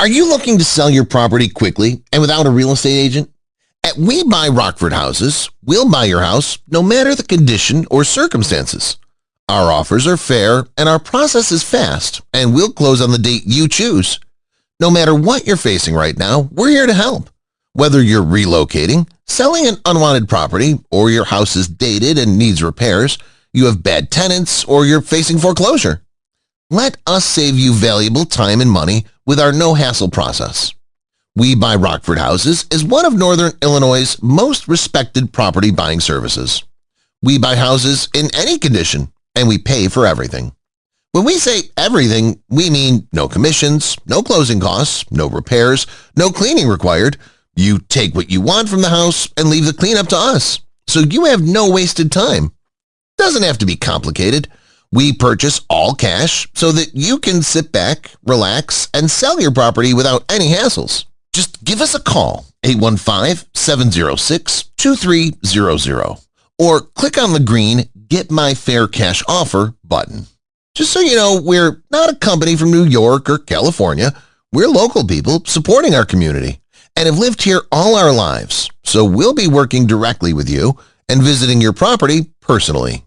Are you looking to sell your property quickly and without a real estate agent? At We Buy Rockford Houses, we'll buy your house no matter the condition or circumstances. Our offers are fair and our process is fast, and we'll close on the date you choose. No matter what you're facing right now, we're here to help. Whether you're relocating, selling an unwanted property, or your house is dated and needs repairs, you have bad tenants, or you're facing foreclosure. Let us save you valuable time and money with our no-hassle process. We Buy Rockford Houses is one of Northern Illinois' most respected property buying services. We buy houses in any condition, and we pay for everything. When we say everything, we mean no commissions, no closing costs, no repairs, no cleaning required. You take what you want from the house and leave the cleanup to us, so you have no wasted time. Doesn't have to be complicated. We purchase all cash so that you can sit back, relax, and sell your property without any hassles. Just give us a call, 815-706-2300, or click on the green Get My Fair Cash Offer button. Just so you know, we're not a company from New York or California. We're local people supporting our community and have lived here all our lives, so we'll be working directly with you and visiting your property personally.